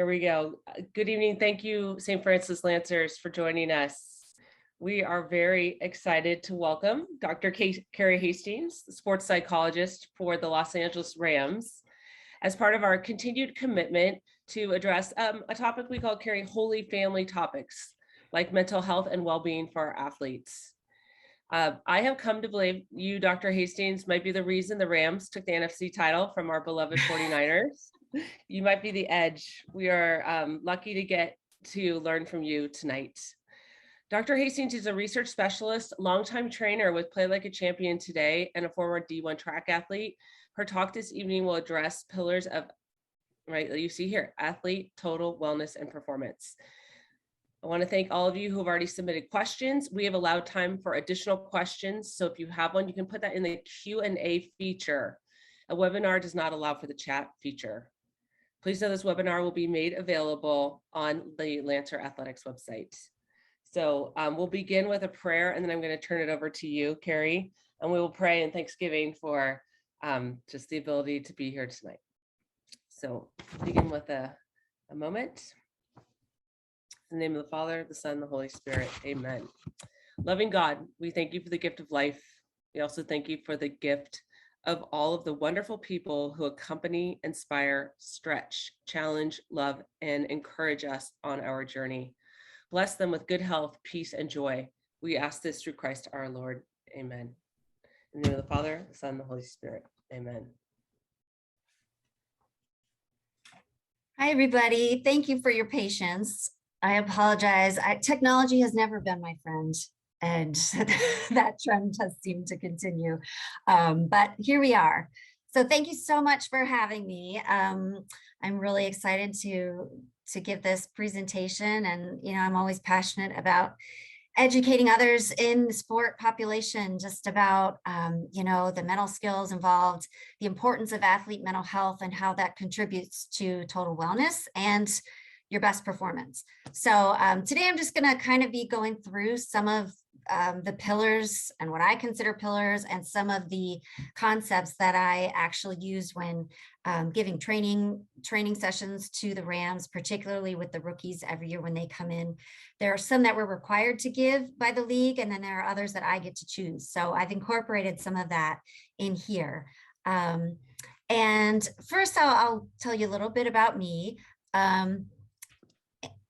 Here we go. Good evening. Thank you, St. Francis Lancers, for joining us. We are very excited to welcome Dr. Carrie Hastings, the sports psychologist for the Los Angeles Rams, as part of our continued commitment to address a topic we call Carrie Holy Family Topics, like mental health and well-being for our athletes. I have come to believe you, Dr. Hastings, might be the reason the Rams took the NFC title from our beloved 49ers. You might be the edge. We are lucky to get to learn from you tonight. Dr. Hastings is a research specialist, longtime trainer with Play Like a Champion Today, and a former D1 track athlete. Her talk this evening will address pillars of, right, you see here, athlete, total wellness, and performance. I want to thank all of you who have already submitted questions. We have allowed time for additional questions. So if you have one, you can put that in the Q&A feature. A webinar does not allow for the chat feature. Please know this webinar will be made available on the Lancer Athletics website. So we'll begin with a prayer, and then I'm going to turn it over to you, Carrie, and we will pray in thanksgiving for just the ability to be here tonight. So begin with a moment. In the name of the Father, the Son, and the Holy Spirit, amen. Loving God, we thank you for the gift of life. We also thank you for the gift of all of the wonderful people who accompany, inspire, stretch, challenge, love, and encourage us on our journey. Bless them with good health, peace, and joy. We ask this through Christ our Lord, amen. In the name of the Father, the Son, and the Holy Spirit, amen. Hi, everybody. Thank you for your patience. I apologize. Technology has never been my friend, and that trend has seemed to continue. But here we are. So thank you so much for having me. I'm really excited to give this presentation, and I'm always passionate about educating others in the sport population, just about the mental skills involved, the importance of athlete mental health, and how that contributes to total wellness and your best performance. So today I'm just going to kind of be going through some of the pillars and what I consider pillars, and some of the concepts that I actually use when giving training sessions to the Rams, particularly with the rookies every year when they come in. There are some that we're required to give by the league, and then there are others that I get to choose. So I've incorporated some of that in here. And first I'll tell you a little bit about me.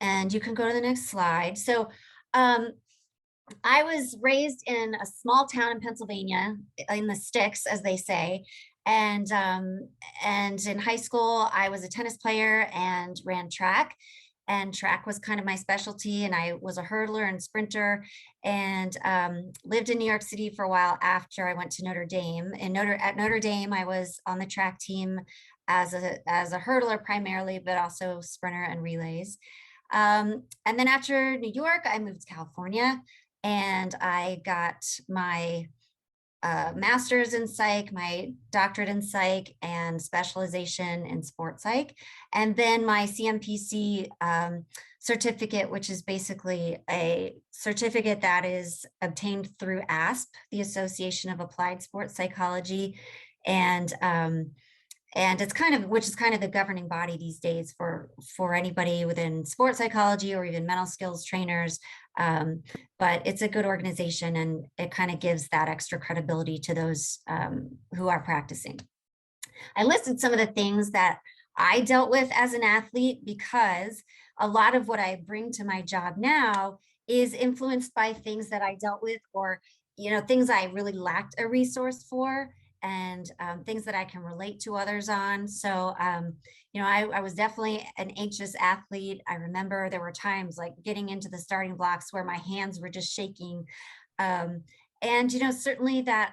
And you can go to the next slide. So I was raised in a small town in Pennsylvania, in the sticks, as they say. And in high school, I was a tennis player and ran track. And track was kind of my specialty. And I was a hurdler and sprinter, and lived in New York City for a while after I went to Notre Dame. At Notre Dame, I was on the track team as a hurdler primarily, but also sprinter and relays. And then after New York, I moved to California, and I got my master's in psych, my doctorate in psych, and specialization in sports psych. And then my CMPC certificate, which is basically a certificate that is obtained through ASP, the Association of Applied Sports Psychology. And it's which is kind of the governing body these days for anybody within sports psychology or even mental skills trainers. But it's a good organization, and it kind of gives that extra credibility to those who are practicing. I listed some of the things that I dealt with as an athlete, because a lot of what I bring to my job now is influenced by things that I dealt with, or things I really lacked a resource for, and things that I can relate to others on. So, I was definitely an anxious athlete. I remember there were times like getting into the starting blocks where my hands were just shaking. And, certainly that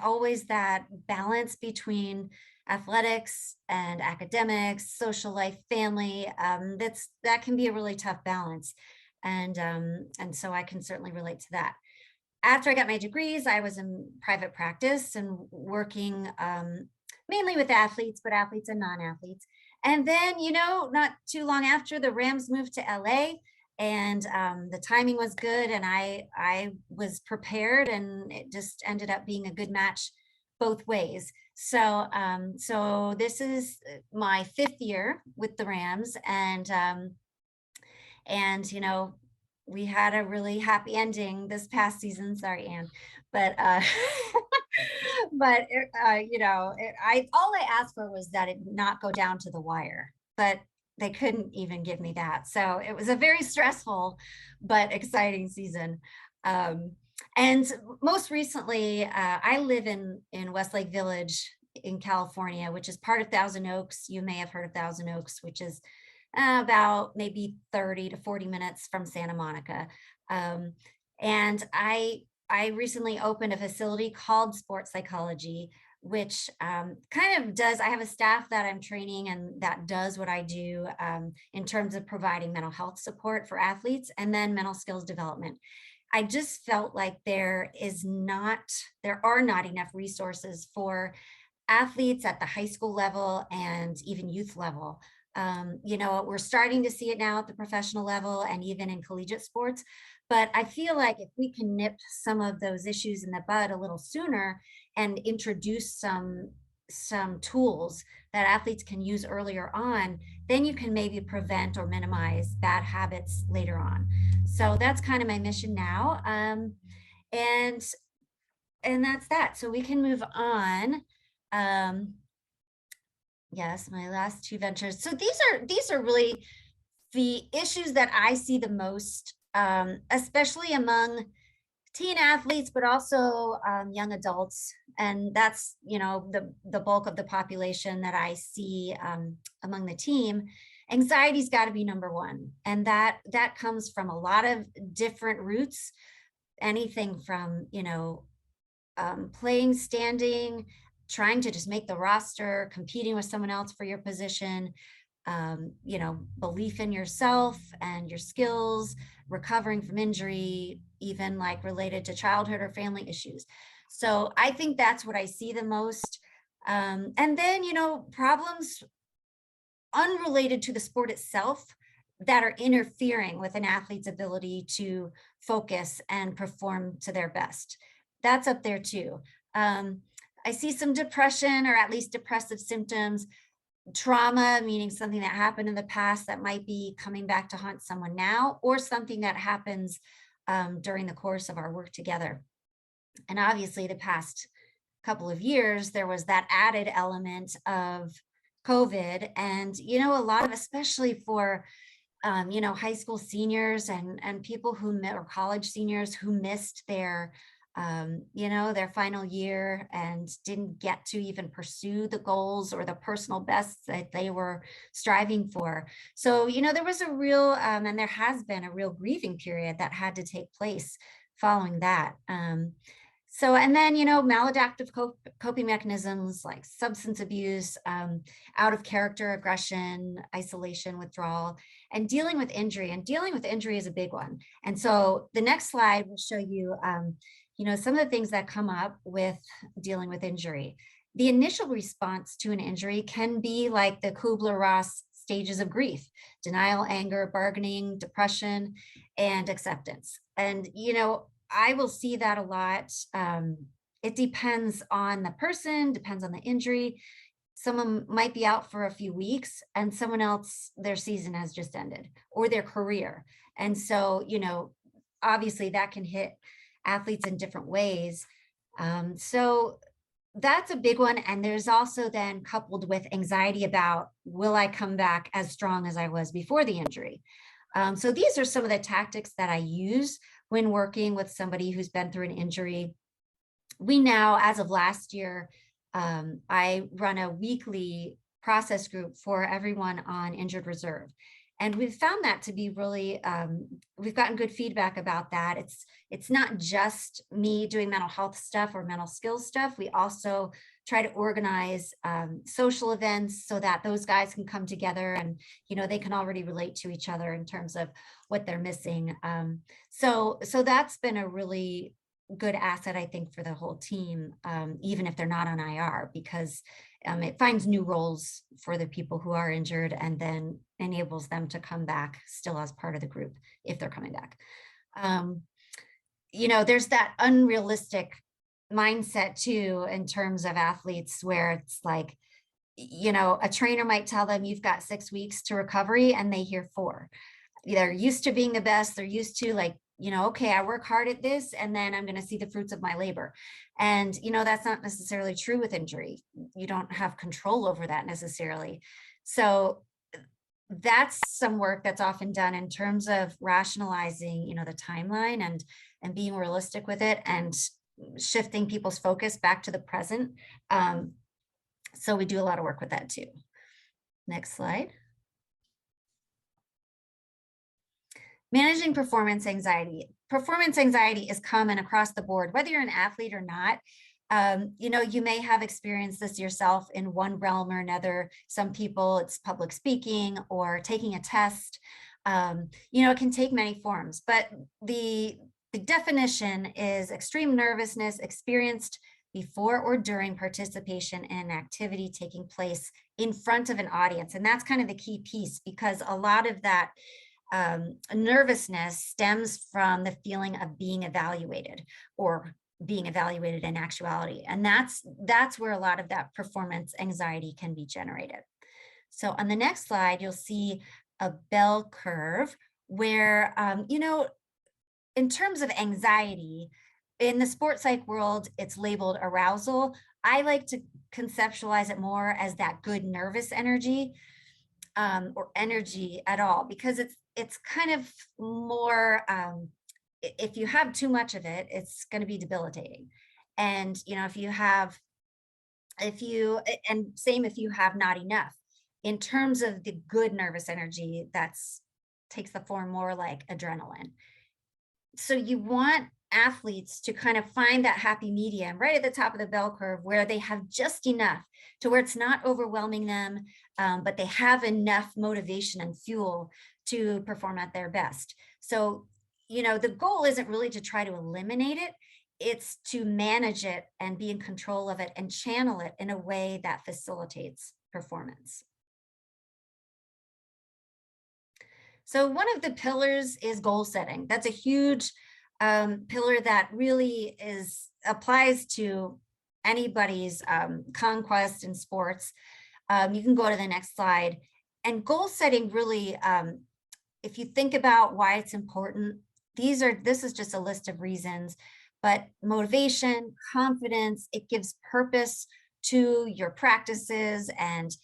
always that balance between athletics and academics, social life, family, that can be a really tough balance. And so I can certainly relate to that. After I got my degrees, I was in private practice and working mainly with athletes, but athletes and non-athletes. And then, not too long after, the Rams moved to LA, and the timing was good, and I was prepared, and it just ended up being a good match both ways. So this is my 5th year with the Rams, and we had a really happy ending this past season. Sorry, Anne, but but I all I asked for was that it not go down to the wire, but they couldn't even give me that. So it was a very stressful but exciting season. Um, and most recently, I live in Westlake Village in California, which is part of Thousand Oaks. You may have heard of Thousand Oaks, which is about maybe 30 to 40 minutes from Santa Monica. Um, and I recently opened a facility called Sports Psychology, which kind of does, I have a staff that I'm training and that does what I do in terms of providing mental health support for athletes and then mental skills development. I just felt like there are not enough resources for athletes at the high school level and even youth level. We're starting to see it now at the professional level and even in collegiate sports. But I feel like if we can nip some of those issues in the bud a little sooner and introduce some tools that athletes can use earlier on, then you can maybe prevent or minimize bad habits later on. So that's kind of my mission now. And that's that. So we can move on. Yes, my last 2 ventures. So these are really the issues that I see the most, especially among teen athletes, but also young adults. And that's, the bulk of the population that I see among the team. Anxiety's got to be number one. And that comes from a lot of different roots, anything from, playing, standing, trying to just make the roster, competing with someone else for your position, belief in yourself and your skills, recovering from injury, even like related to childhood or family issues. So I think that's what I see the most. And then, problems unrelated to the sport itself that are interfering with an athlete's ability to focus and perform to their best. That's up there too. I see some depression or at least depressive symptoms, trauma, meaning something that happened in the past that might be coming back to haunt someone now, or something that happens during the course of our work together. And obviously the past couple of years, there was that added element of COVID and, a lot of, especially for high school seniors and people or college seniors who missed their their final year and didn't get to even pursue the goals or the personal bests that they were striving for. So, there was a real, and there has been a real grieving period that had to take place following that. And then, maladaptive coping mechanisms like substance abuse, out of character aggression, isolation, withdrawal, and dealing with injury. And dealing with injury is a big one. And so the next slide will show you, some of the things that come up with dealing with injury. The initial response to an injury can be like the Kubler-Ross stages of grief: denial, anger, bargaining, depression, and acceptance. And, I will see that a lot. It depends on the person, depends on the injury. Someone might be out for a few weeks and someone else, their season has just ended, or their career. And so, obviously that can hit athletes in different ways. So that's a big one. And there's also then coupled with anxiety about, will I come back as strong as I was before the injury? So these are some of the tactics that I use when working with somebody who's been through an injury. We now, as of last year, I run a weekly process group for everyone on injured reserve. And we've found that to be really, we've gotten good feedback about that. It's not just me doing mental health stuff or mental skills stuff. We also try to organize social events so that those guys can come together and, they can already relate to each other in terms of what they're missing. So that's been a really good asset, I think, for the whole team, even if they're not on IR, because it finds new roles for the people who are injured and then enables them to come back still as part of the group if they're coming back. There's that unrealistic mindset too, in terms of athletes, where it's like, a trainer might tell them you've got 6 weeks to recovery and they hear 4. They're used to being the best. They're used to, like, okay, I work hard at this and then I'm going to see the fruits of my labor. And, that's not necessarily true with injury. You don't have control over that necessarily. So that's some work that's often done in terms of rationalizing, the timeline and being realistic with it, and shifting people's focus back to the present. So we do a lot of work with that too. Next slide. Managing performance anxiety. Performance anxiety is common across the board, whether you're an athlete or not. You may have experienced this yourself in one realm or another. Some people, it's public speaking or taking a test. It can take many forms, but the definition is extreme nervousness experienced before or during participation in an activity taking place in front of an audience. And that's kind of the key piece, because a lot of that nervousness stems from the feeling of being evaluated, or being evaluated in actuality. And that's where a lot of that performance anxiety can be generated. So on the next slide, you'll see a bell curve where, in terms of anxiety, in the sports psych world, it's labeled arousal. I like to conceptualize it more as that good nervous energy, or energy at all, because it's kind of more, if you have too much of it, it's going to be debilitating. And, and same if you have not enough. In terms of the good nervous energy, takes the form more like adrenaline. So you want athletes to kind of find that happy medium right at the top of the bell curve, where they have just enough to where it's not overwhelming them, but they have enough motivation and fuel to perform at their best. So, the goal isn't really to try to eliminate it. It's to manage it and be in control of it and channel it in a way that facilitates performance. So one of the pillars is goal setting. That's a huge pillar that really applies to anybody's conquest in sports. You can go to the next slide. And goal setting really, if you think about why it's important, this is just a list of reasons, but motivation, confidence, it gives purpose to your practices, and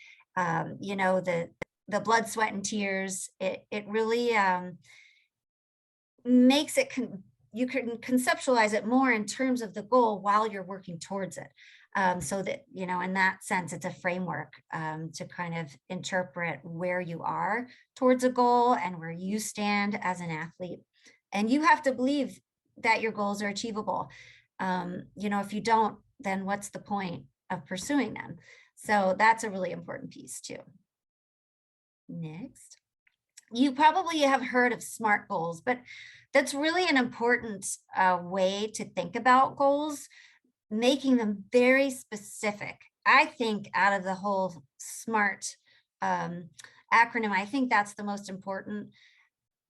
the blood, sweat, and tears. It really makes it, you can conceptualize it more in terms of the goal while you're working towards it. So that, in that sense, it's a framework to kind of interpret where you are towards a goal and where you stand as an athlete. And you have to believe that your goals are achievable. If you don't, then what's the point of pursuing them? So that's a really important piece too. Next. You probably have heard of SMART goals, but that's really an important way to think about goals, making them very specific. I think out of the whole SMART acronym, I think that's the most important.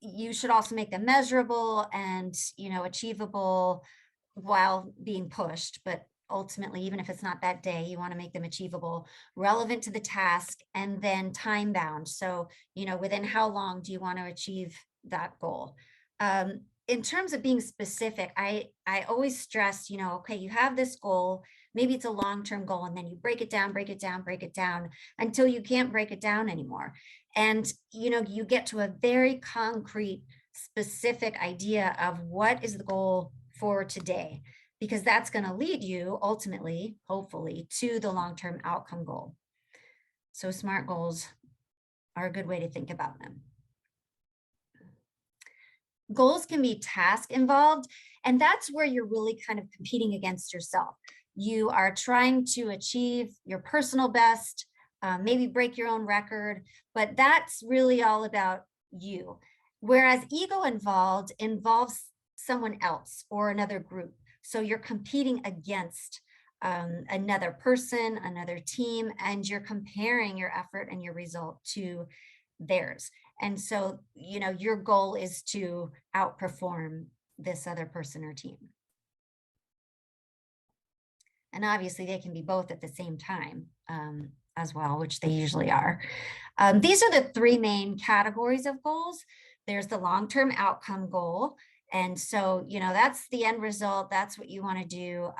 You should also make them measurable and, achievable while being pushed. But ultimately, even if it's not that day, you want to make them achievable, relevant to the task, and then time bound. So, within how long do you want to achieve that goal? In terms of being specific, I always stress, okay, you have this goal, maybe it's a long-term goal, and then you break it down until you can't break it down anymore. And, you get to a very concrete, specific idea of what is the goal for today, because that's going to lead you ultimately, hopefully, to the long-term outcome goal. So SMART goals are a good way to think about them. Goals can be task involved, and that's where you're really kind of competing against yourself. You are trying to achieve your personal best, maybe break your own record, but that's really all about you. Whereas ego involves someone else or another group. So you're competing against another person, another team, and you're comparing your effort and your result to theirs. And so, your goal is to outperform this other person or team. And obviously they can be both at the same time as well, which they usually are. These are the three main categories of goals. There's the long-term outcome goal. And so, that's the end result. That's what you want to do.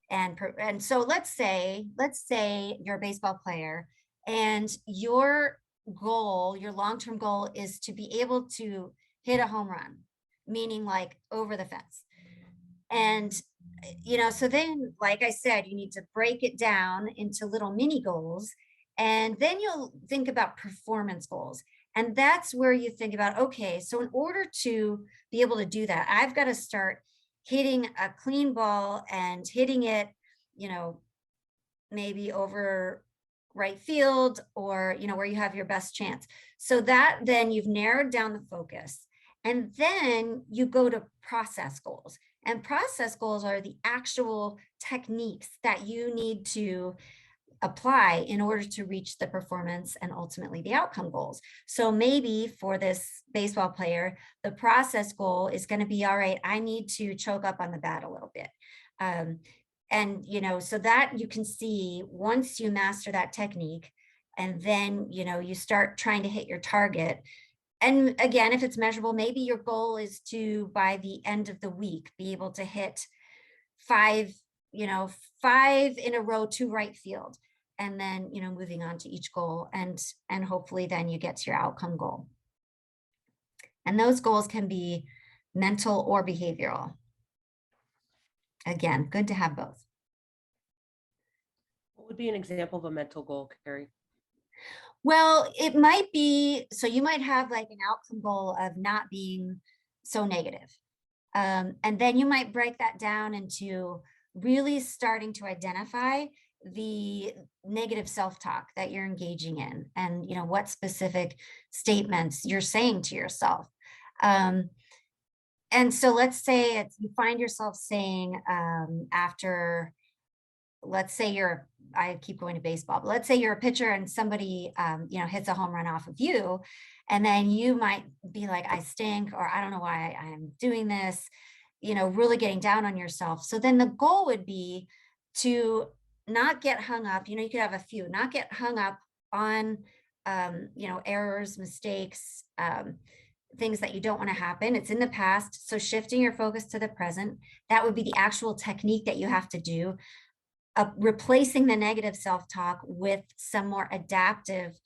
And so let's say you're a baseball player and your goal, your long-term goal is to be able to hit a home run, meaning like over the fence. And so then, like I said, you need to break it down into little mini goals. And then you'll think about performance goals. And that's where you think about, okay, so in order to be able to do that, I've got to start hitting a clean ball and hitting it, maybe over right field, or where you have your best chance. So that then you've narrowed down the focus. And then you go to process goals. And process goals are the actual techniques that you need to apply in order to reach the performance and ultimately the outcome goals. So maybe for this baseball player, the process goal is going to be, all right, I need to choke up on the bat a little bit. So that you can see once you master that technique, and then, you start trying to hit your target. And again, if it's measurable, maybe your goal is to, by the end of the week, be able to hit five in a row to right field. And then, moving on to each goal, and hopefully then you get to your outcome goal. And those goals can be mental or behavioral. Again, good to have both. What would be an example of a mental goal, Carrie? Well, it might be, so you might have like an outcome goal of not being so negative. And then you might break that down into really starting to identify the negative self-talk that you're engaging in, and what specific statements you're saying to yourself. And so let's say you find yourself saying after, let's say I keep going to baseball, but let's say you're a pitcher and somebody, hits a home run off of you. And then you might be like, I stink, or I don't know why I'm doing this, really getting down on yourself. So then the goal would be to not get hung up. You could have a few, not get hung up on, errors, mistakes, things that you don't want to happen. It's in the past. So shifting your focus to the present, that would be the actual technique that you have to do. Replacing the negative self-talk with some more adaptive,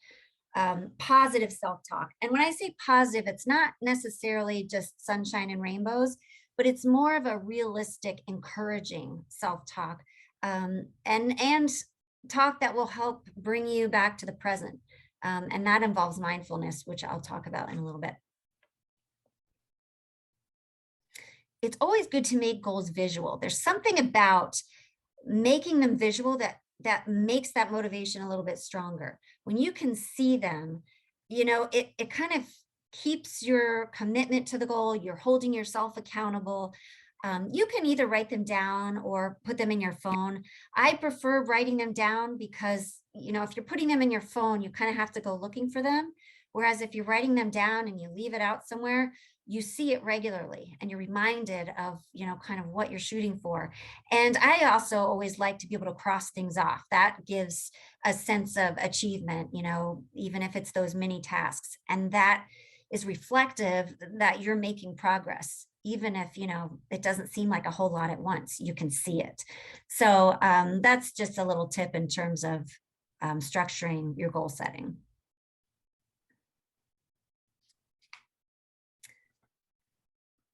positive self-talk. And when I say positive, it's not necessarily just sunshine and rainbows, but it's more of a realistic, encouraging self-talk, and talk that will help bring you back to the present. And that involves mindfulness, which I'll talk about in a little bit. It's always good to make goals visual. There's something about making them visual that makes that motivation a little bit stronger. When you can see them, it kind of keeps your commitment to the goal. You're holding yourself accountable. You can either write them down or put them in your phone. I prefer writing them down because, if you're putting them in your phone, you kind of have to go looking for them. Whereas if you're writing them down and you leave it out somewhere, you see it regularly and you're reminded of, kind of what you're shooting for. And I also always like to be able to cross things off. That gives a sense of achievement, even if it's those mini tasks. And that is reflective that you're making progress. Even if, it doesn't seem like a whole lot at once, you can see it. So that's just a little tip in terms of structuring your goal setting.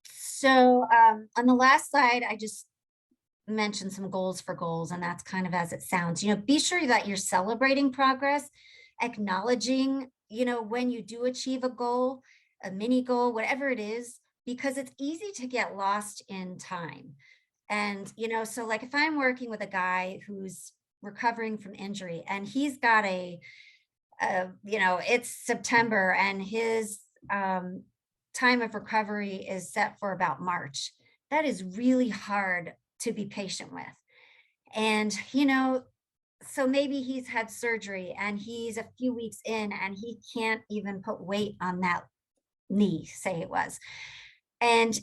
So on the last slide, I just mentioned some goals for goals, and that's kind of as it sounds. Be sure that you're celebrating progress, acknowledging, when you do achieve a goal, a mini goal, whatever it is, because it's easy to get lost in time. And, so like if I'm working with a guy who's recovering from injury and he's got it's September and his time of recovery is set for about March. That is really hard to be patient with. And, so maybe he's had surgery and he's a few weeks in and he can't even put weight on that knee, say it was. And,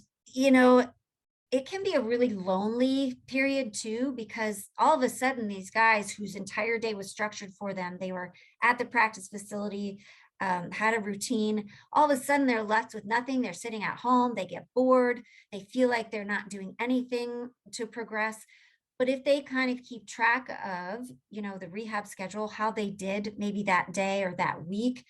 it can be a really lonely period too, because all of a sudden these guys whose entire day was structured for them, they were at the practice facility, had a routine, all of a sudden they're left with nothing. They're sitting at home, they get bored, they feel like they're not doing anything to progress. But if they kind of keep track of, the rehab schedule, how they did maybe that day or that week,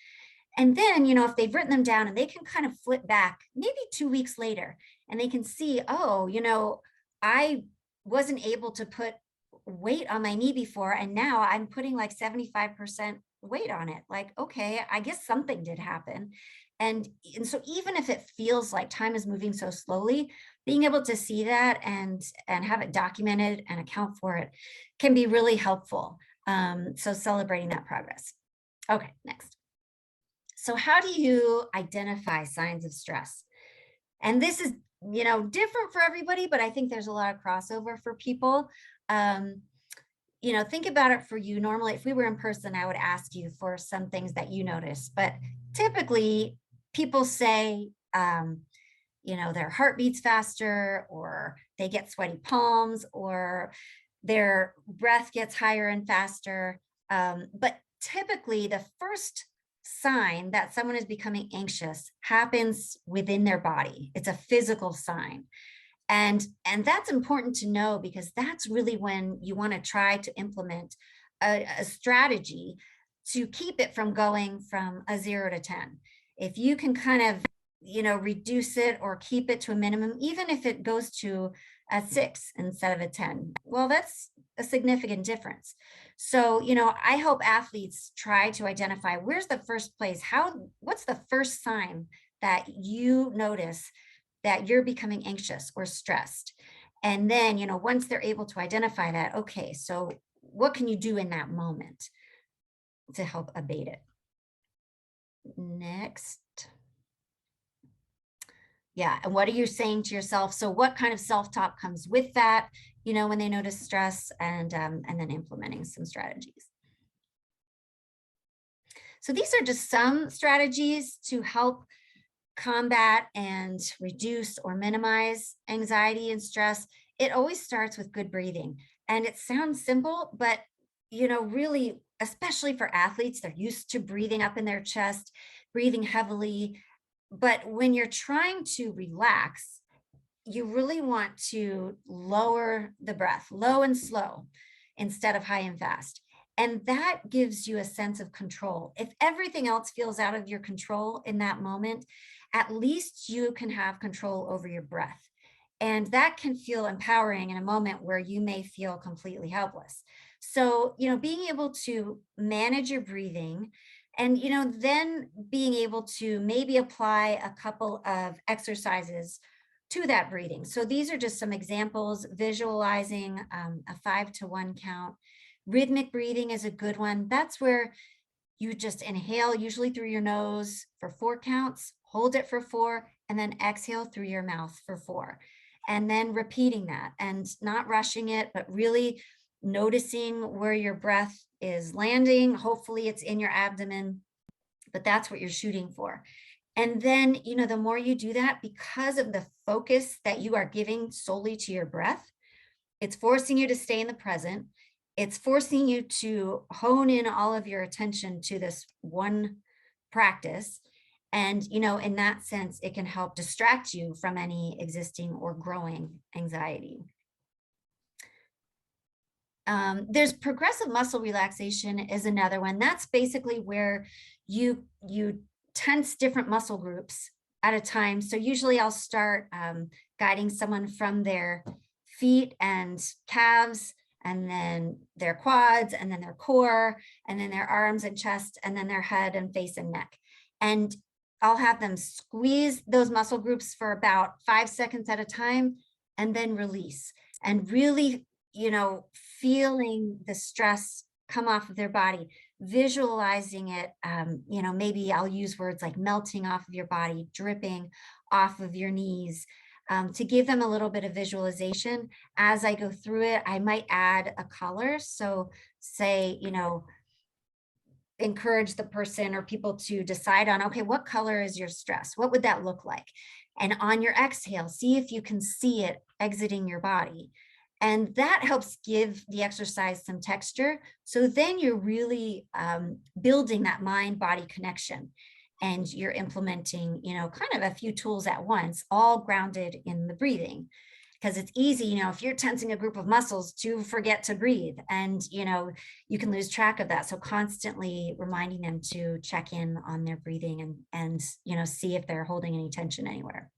and then, if they've written them down and they can kind of flip back maybe 2 weeks later and they can see, oh, I wasn't able to put weight on my knee before, and now I'm putting like 75% weight on it. Like, okay, I guess something did happen. And so even if it feels like time is moving so slowly, being able to see that and have it documented and account for it can be really helpful. So celebrating that progress. Okay, next. So how do you identify signs of stress? And this is, different for everybody, but I think there's a lot of crossover for people. Think about it for you. Normally, if we were in person, I would ask you for some things that you notice, but typically people say, their heart beats faster, or they get sweaty palms, or their breath gets higher and faster. But typically the first sign that someone is becoming anxious happens within their body. It's a physical sign. And that's important to know, because that's really when you want to try to implement a strategy to keep it from going from a 0 to 10. If you can kind of, reduce it or keep it to a minimum, even if it goes to a 6 instead of a 10, well, that's a significant difference. So, I hope athletes try to identify, where's the first place? What's the first sign that you notice that you're becoming anxious or stressed? And then, once they're able to identify that, okay, so what can you do in that moment to help abate it? Next. Yeah. And what are you saying to yourself? So what kind of self-talk comes with that, when they notice stress, and then implementing some strategies. So these are just some strategies to help combat and reduce or minimize anxiety and stress. It always starts with good breathing. And it sounds simple, but really, especially for athletes, they're used to breathing up in their chest, breathing heavily. But when you're trying to relax, you really want to lower the breath, low and slow, instead of high and fast. And that gives you a sense of control. If everything else feels out of your control in that moment, at least you can have control over your breath. And that can feel empowering in a moment where you may feel completely helpless. So, being able to manage your breathing, and, then being able to maybe apply a couple of exercises to that breathing. So these are just some examples: visualizing a 5 to 1 count. Rhythmic breathing is a good one. That's where you just inhale, usually through your nose for 4 counts, hold it for 4, and then exhale through your mouth for 4. And then repeating that, and not rushing it, but really noticing where your breath is landing. Hopefully it's in your abdomen, but that's what you're shooting for. And then, the more you do that, because of the focus that you are giving solely to your breath, it's forcing you to stay in the present. It's forcing you to hone in all of your attention to this one practice. And, in that sense, it can help distract you from any existing or growing anxiety. There's progressive muscle relaxation is another one. That's basically where you tense different muscle groups at a time. So usually I'll start guiding someone from their feet and calves, and then their quads, and then their core, and then their arms and chest, and then their head and face and neck. And I'll have them squeeze those muscle groups for about 5 seconds at a time, and then release, and really, feeling the stress come off of their body, visualizing it. Maybe I'll use words like melting off of your body, dripping off of your knees, to give them a little bit of visualization. As I go through it, I might add a color. So say, encourage the person or people to decide on, okay, what color is your stress? What would that look like? And on your exhale, see if you can see it exiting your body. And that helps give the exercise some texture. So then you're really building that mind-body connection, and you're implementing, kind of a few tools at once, all grounded in the breathing. Because it's easy, if you're tensing a group of muscles, to forget to breathe, and you can lose track of that. So constantly reminding them to check in on their breathing, and see if they're holding any tension anywhere.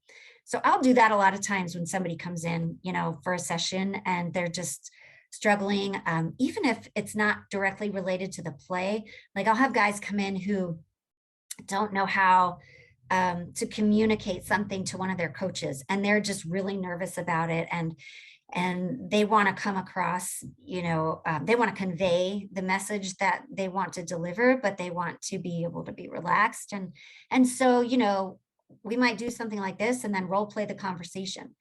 So I'll do that a lot of times when somebody comes in, for a session and they're just struggling, even if it's not directly related to the play. Like, I'll have guys come in who don't know how to communicate something to one of their coaches, and they're just really nervous about it, and they want to come across, they want to convey the message that they want to deliver, but they want to be able to be relaxed, and so we might do something like this and then role play the conversation.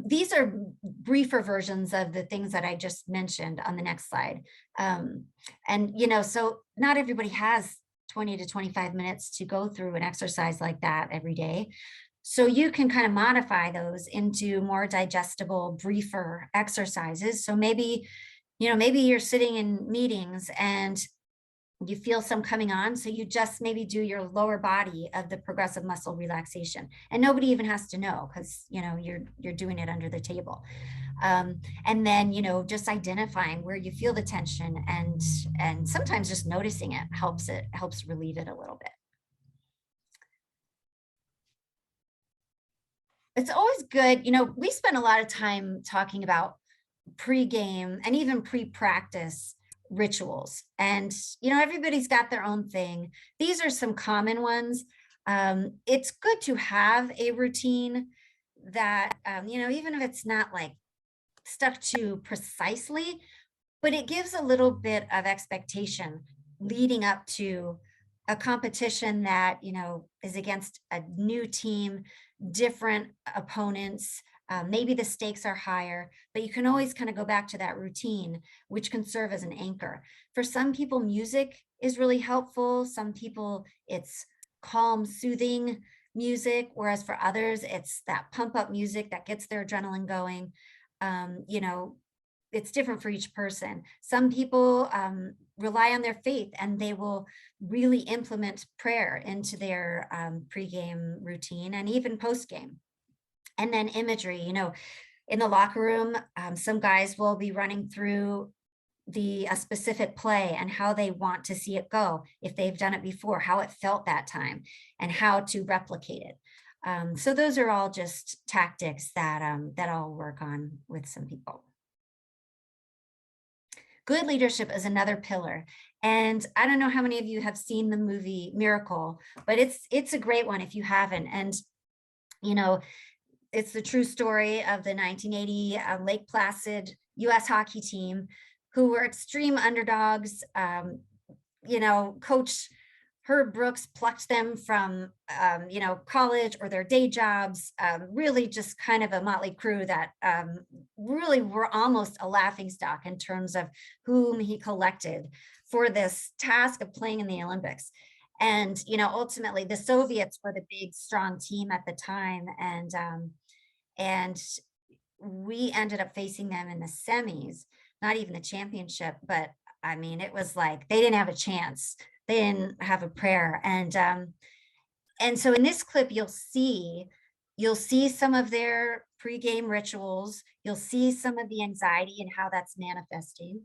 These are briefer versions of the things that I just mentioned on the next slide. And so not everybody has 20 to 25 minutes to go through an exercise like that every day. So you can kind of modify those into more digestible, briefer exercises. So maybe you're sitting in meetings and you feel some coming on. So you just maybe do your lower body of the progressive muscle relaxation. And nobody even has to know, because you're doing it under the table. And then just identifying where you feel the tension, and sometimes just noticing it helps relieve it a little bit. It's always good, we spend a lot of time talking about pre-game and even pre-practice rituals, and everybody's got their own thing. These are some common ones. It's good to have a routine that even if it's not like stuck to precisely, but it gives a little bit of expectation leading up to a competition that is against a new team, different opponents. Maybe the stakes are higher, but you can always kind of go back to that routine, which can serve as an anchor. For some people, music is really helpful. Some people, it's calm, soothing music, whereas for others, it's that pump up music that gets their adrenaline going. It's different for each person. Some people rely on their faith, and they will really implement prayer into their pregame routine and even postgame. And then imagery, in the locker room, some guys will be running through a specific play and how they want to see it go, if they've done it before, how it felt that time, and how to replicate it. So those are all just tactics that I'll work on with some people. Good leadership is another pillar. And I don't know how many of you have seen the movie Miracle, but it's a great one if you haven't. And, it's the true story of the 1980 Lake Placid U.S. hockey team, who were extreme underdogs. Coach Herb Brooks plucked them from, college or their day jobs, really just kind of a motley crew that really were almost a laughingstock in terms of whom he collected for this task of playing in the Olympics. And, ultimately the Soviets were the big, strong team at the time. And we ended up facing them in the semis, not even the championship, but I mean, it was like, they didn't have a chance. They didn't have a prayer. And so in this clip, you'll see some of their pregame rituals. You'll see some of the anxiety and how that's manifesting.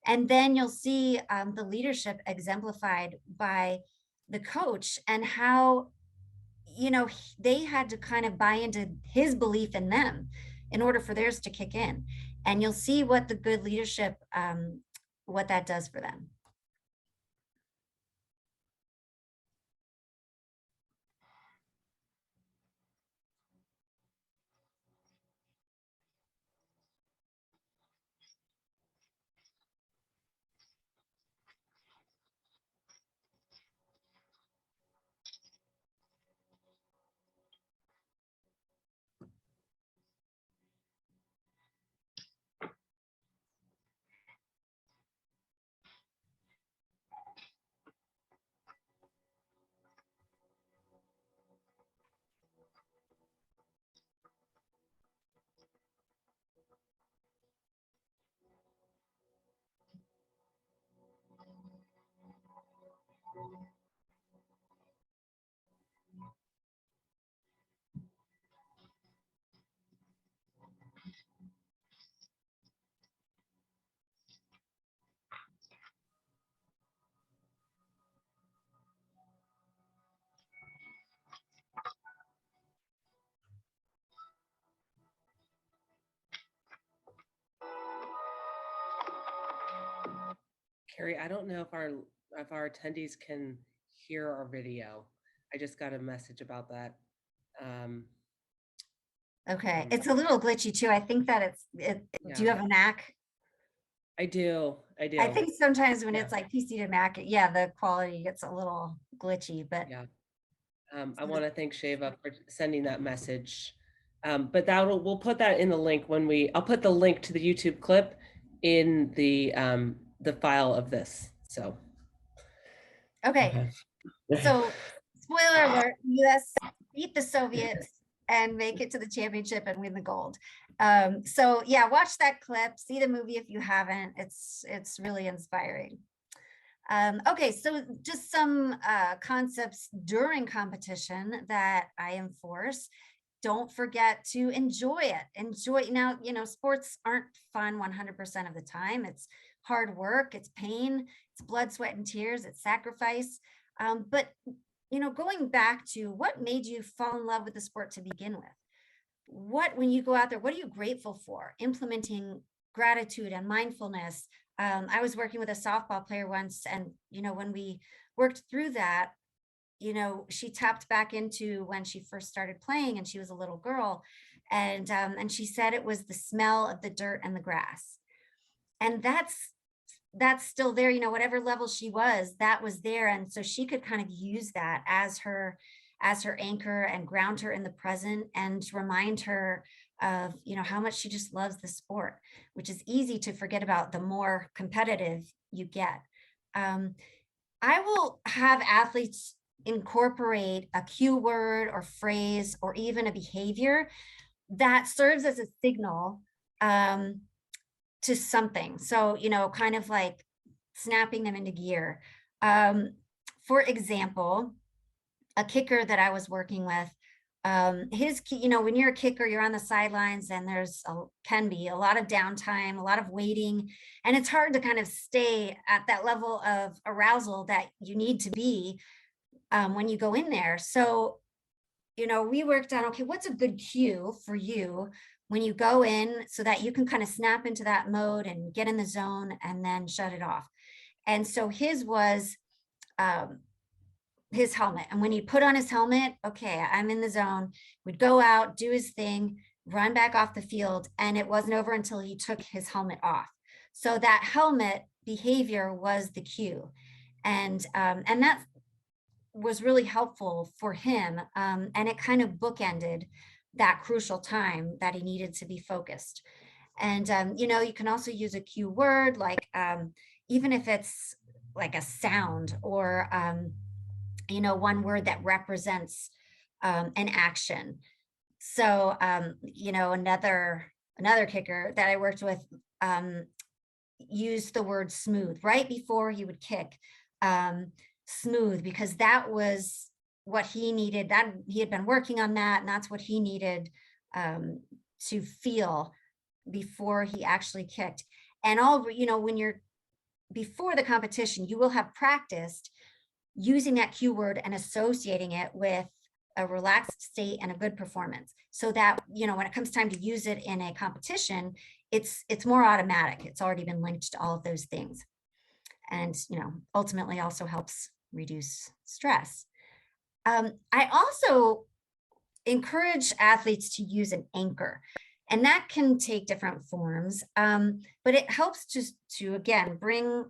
And then you'll see the leadership exemplified by the coach, and how, they had to kind of buy into his belief in them in order for theirs to kick in. And you'll see what the good leadership, what that does for them. Carrie, I don't know if our attendees can hear our video. I just got a message about that. Okay, it's a little glitchy too. I think that do you have a Mac? I do. I think sometimes when Yeah. it's like PC to Mac, yeah, the quality gets a little glitchy, but Yeah. I want to thank Shava for sending that message. But we'll put that in the link I'll put the link to the YouTube clip in the file of this. So. okay. So spoiler alert, US beat the Soviets and make it to the championship and win the gold. So yeah, watch that clip, see the movie if you haven't. It's really inspiring. Okay, so just some concepts during competition that I enforce. Don't forget to enjoy it. Enjoy. Now, sports aren't fun 100% of the time. It's hard work, it's pain, it's blood, sweat, and tears, it's sacrifice. But going back to what made you fall in love with the sport to begin with? When you go out there, what are you grateful for? Implementing gratitude and mindfulness. I was working with a softball player once, and when we worked through that, she tapped back into when she first started playing, and she was a little girl, and she said it was the smell of the dirt and the grass, and that's still there. Whatever level she was, that was there, and so she could kind of use that as her anchor and ground her in the present and remind her of how much she just loves the sport, which is easy to forget about the more competitive you get. I will have athletes incorporate a cue word or phrase or even a behavior that serves as a signal to something. So, kind of like snapping them into gear. For example, a kicker that I was working with, his key, when you're a kicker, you're on the sidelines and can be a lot of downtime, a lot of waiting, and it's hard to kind of stay at that level of arousal that you need to be when you go in there. So, we worked on, okay, what's a good cue for you when you go in so that you can kind of snap into that mode and get in the zone and then shut it off. And so his was his helmet. And when he put on his helmet, okay, I'm in the zone, would go out, do his thing, run back off the field. And it wasn't over until he took his helmet off. So that helmet behavior was the cue. And that was really helpful for him. And it kind of bookended that crucial time that he needed to be focused. And, you can also use a cue word, like even if it's like a sound or, one word that represents an action. So, another kicker that I worked with used the word smooth right before he would kick. Smooth, because that was what he needed, that he had been working on that, and that's what he needed to feel before he actually kicked. And when you're before the competition, you will have practiced using that cue word and associating it with a relaxed state and a good performance, so that when it comes time to use it in a competition, it's more automatic. It's already been linked to all of those things, and ultimately also helps reduce stress. I also encourage athletes to use an anchor, and that can take different forms, but it helps to again bring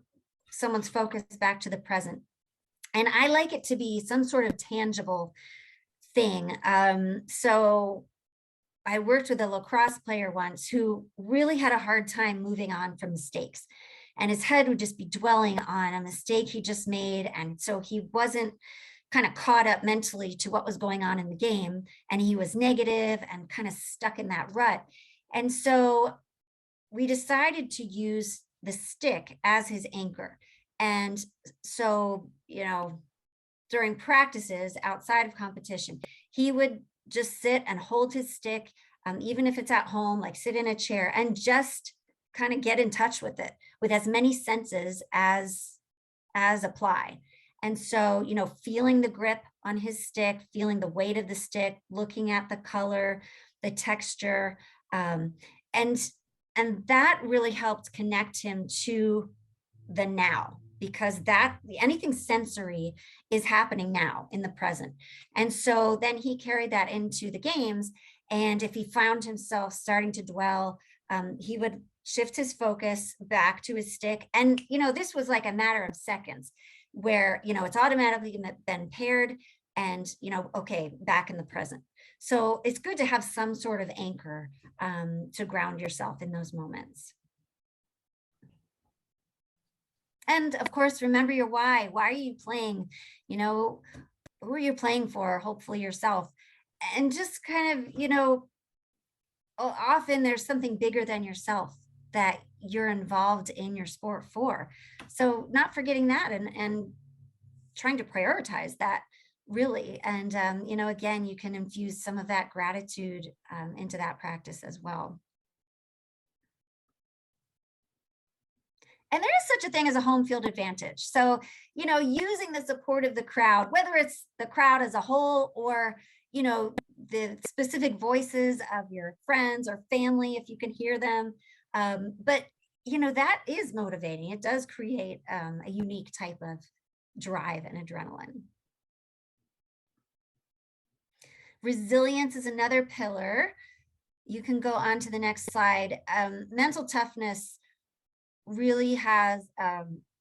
someone's focus back to the present. And I like it to be some sort of tangible thing. So I worked with a lacrosse player once who really had a hard time moving on from mistakes, and his head would just be dwelling on a mistake he just made. And so he wasn't kind of caught up mentally to what was going on in the game, and he was negative and kind of stuck in that rut. And so we decided to use the stick as his anchor. And so, during practices outside of competition, he would just sit and hold his stick, even if it's at home, like sit in a chair and just kind of get in touch with it with as many senses as apply. And so, feeling the grip on his stick, feeling the weight of the stick, looking at the color, the texture, and that really helped connect him to the now, because anything sensory is happening now in the present. And so then he carried that into the games. And if he found himself starting to dwell, he would shift his focus back to his stick. And, this was like a matter of seconds where, it's automatically been paired and, okay, back in the present. So it's good to have some sort of anchor to ground yourself in those moments. And of course, remember your why. Why are you playing? Who are you playing for? Hopefully yourself. And just kind of, often there's something bigger than yourself that you're involved in your sport for. So not forgetting that and trying to prioritize that really. And, again, you can infuse some of that gratitude into that practice as well. And there is such a thing as a home field advantage. So, using the support of the crowd, whether it's the crowd as a whole or, the specific voices of your friends or family, if you can hear them. But, that is motivating. It does create a unique type of drive and adrenaline. Resilience is another pillar. You can go on to the next slide. Mental toughness really has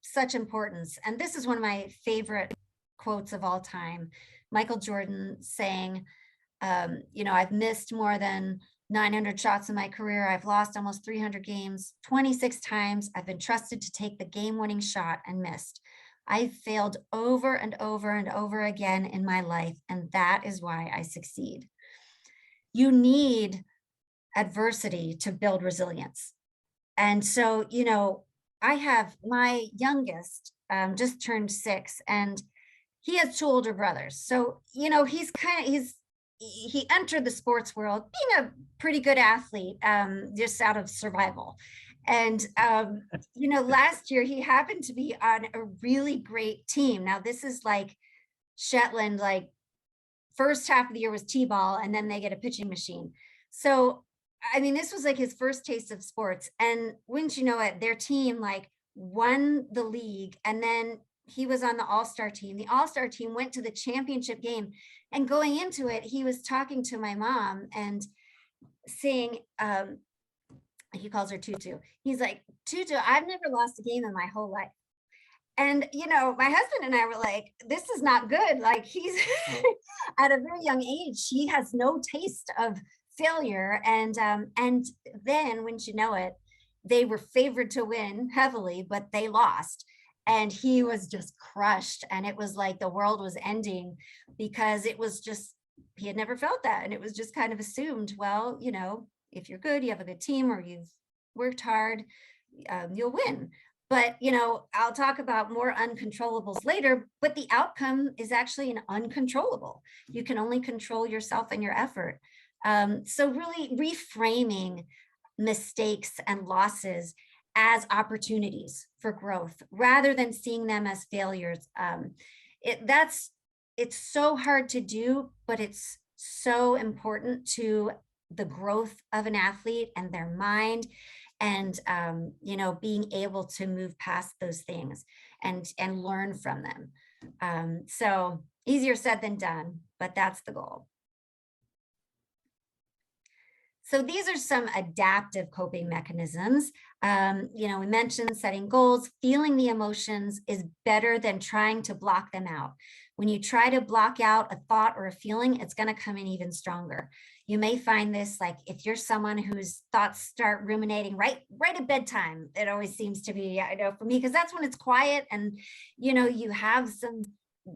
such importance. And this is one of my favorite quotes of all time. Michael Jordan saying, I've missed more than 900 shots in my career. I've lost almost 300 games. 26 times I've been trusted to take the game-winning shot and missed. I've failed over and over and over again in my life, and that is why I succeed. You need adversity to build resilience. And so, I have my youngest just turned 6, and he has 2 older brothers. So, he entered the sports world being a pretty good athlete, just out of survival. And, last year he happened to be on a really great team. Now, this is like Shetland, like first half of the year was T-ball, and then they get a pitching machine. So, this was like his first taste of sports. And wouldn't you know it, their team like won the league. And then he was on the all-star team. The all-star team went to the championship game. And going into it, he was talking to my mom and saying, he calls her Tutu. He's like, Tutu, I've never lost a game in my whole life. And, my husband and I were like, this is not good. Like he's at a very young age, he has no taste of failure. And then wouldn't you know it, they were favored to win heavily, but they lost. And he was just crushed. And it was like the world was ending because it was just, he had never felt that. And it was just kind of assumed, well, if you're good, you have a good team or you've worked hard, you'll win. But, I'll talk about more uncontrollables later, but the outcome is actually an uncontrollable. You can only control yourself and your effort. So really reframing mistakes and losses as opportunities for growth rather than seeing them as failures. It's so hard to do, but it's so important to the growth of an athlete and their mind and, being able to move past those things and learn from them. So easier said than done, but that's the goal. So these are some adaptive coping mechanisms. We mentioned setting goals. Feeling the emotions is better than trying to block them out. When you try to block out a thought or a feeling, it's going to come in even stronger. You may find this, like if you're someone whose thoughts start ruminating right at bedtime, it always seems to be, I know for me, because that's when it's quiet and, you have some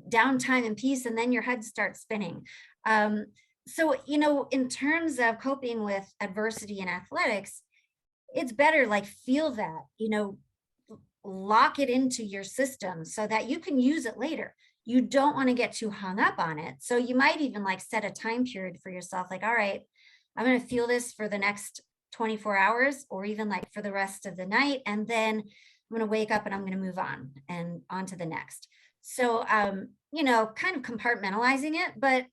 downtime and peace, and then your head starts spinning. So, in terms of coping with adversity in athletics, it's better like feel that, lock it into your system so that you can use it later. You don't want to get too hung up on it. So you might even like set a time period for yourself, like, all right, I'm going to feel this for the next 24 hours or even like for the rest of the night. And then I'm going to wake up and I'm going to move on and on to the next. So, kind of compartmentalizing it, but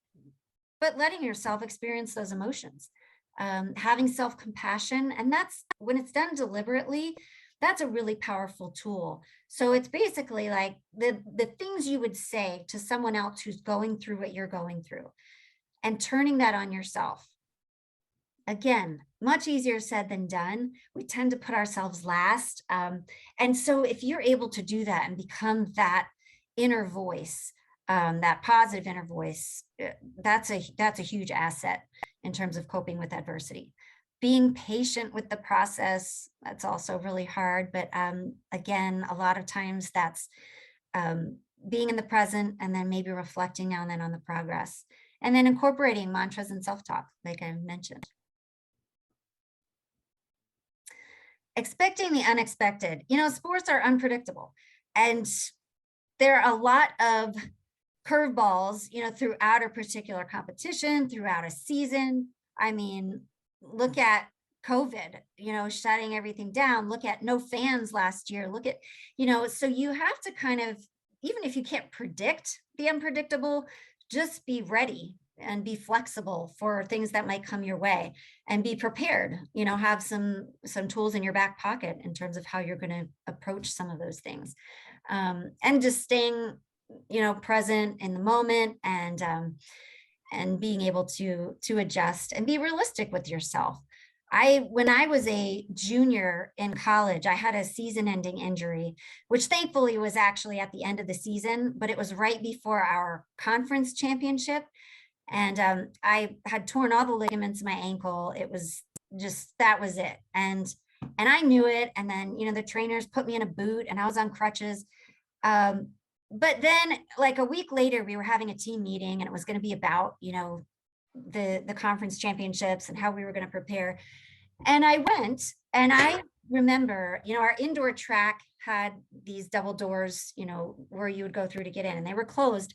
letting yourself experience those emotions, having self-compassion. And that's when it's done deliberately, that's a really powerful tool. So it's basically like the things you would say to someone else who's going through what you're going through and turning that on yourself. Again, much easier said than done. We tend to put ourselves last. And so if you're able to do that and become that inner voice, that positive inner voice, that's a huge asset in terms of coping with adversity. Being patient with the process, that's also really hard. But again, a lot of times that's being in the present and then maybe reflecting now and then on the progress. And then incorporating mantras and self-talk, like I mentioned. Expecting the unexpected. Sports are unpredictable. And there are a lot of curveballs, throughout a particular competition, throughout a season. I mean, look at COVID, shutting everything down. Look at no fans last year. Look at, so you have to kind of, even if you can't predict the unpredictable, just be ready and be flexible for things that might come your way and be prepared, have some tools in your back pocket in terms of how you're going to approach some of those things. And just staying, present in the moment and being able to adjust and be realistic with yourself. When I was a junior in college, I had a season-ending injury, which thankfully was actually at the end of the season, but it was right before our conference championship. And I had torn all the ligaments in my ankle. It was just, that was it. And I knew it. And then, the trainers put me in a boot and I was on crutches. But then like a week later, we were having a team meeting and it was going to be about, the conference championships and how we were going to prepare. And I went and I remember, our indoor track had these double doors, where you would go through to get in, and they were closed.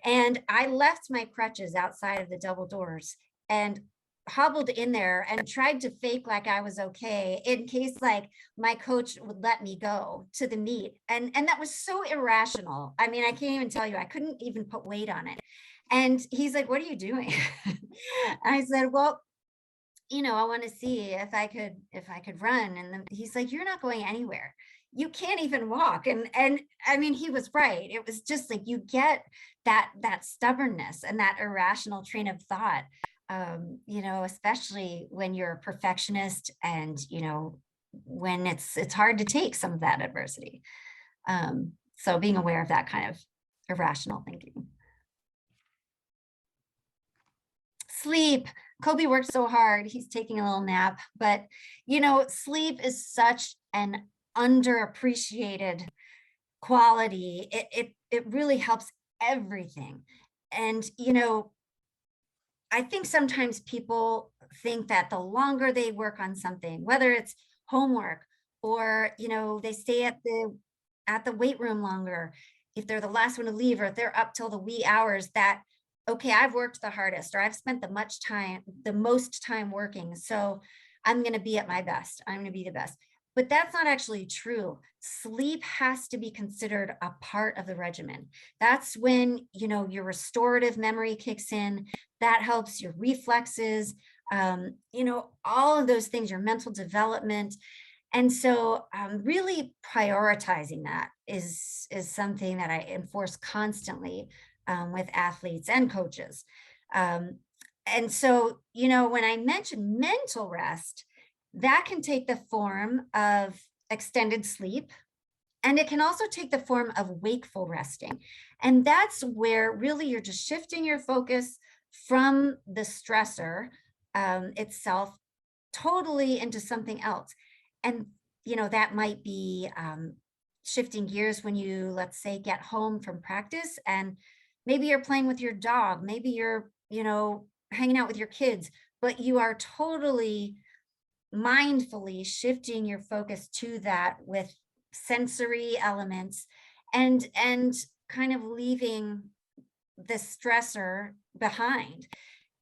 And I left my crutches outside of the double doors and hobbled in there and tried to fake like I was okay in case like my coach would let me go to the meet. And that was so irrational. I mean, I can't even tell you, I couldn't even put weight on it. And he's like, "What are you doing?" I said, "Well, I want to see if I could run." And then he's like, "You're not going anywhere. You can't even walk." And I mean, he was right. It was just like, you get that stubbornness and that irrational train of thought, especially when you're a perfectionist and, when it's hard to take some of that adversity. So being aware of that kind of irrational thinking. Sleep. Kobe worked so hard. He's taking a little nap, but sleep is such an underappreciated quality. It really helps everything. And I think sometimes people think that the longer they work on something, whether it's homework or they stay at the weight room longer, if they're the last one to leave or if they're up till the wee hours, that okay, I've worked the hardest or I've spent the most time working, so I'm going to be at my best. I'm going to be the best. But that's not actually true. Sleep has to be considered a part of the regimen. That's when, your restorative memory kicks in. That helps your reflexes, all of those things, your mental development. And so really prioritizing that is something that I enforce constantly with athletes and coaches. And so, when I mention mental rest, that can take the form of extended sleep, and it can also take the form of wakeful resting. And that's where really you're just shifting your focus from the stressor itself totally into something else. And, that might be shifting gears when you, let's say, get home from practice and maybe you're playing with your dog, maybe you're, hanging out with your kids, but you are totally mindfully shifting your focus to that with sensory elements, and kind of leaving the stressor behind.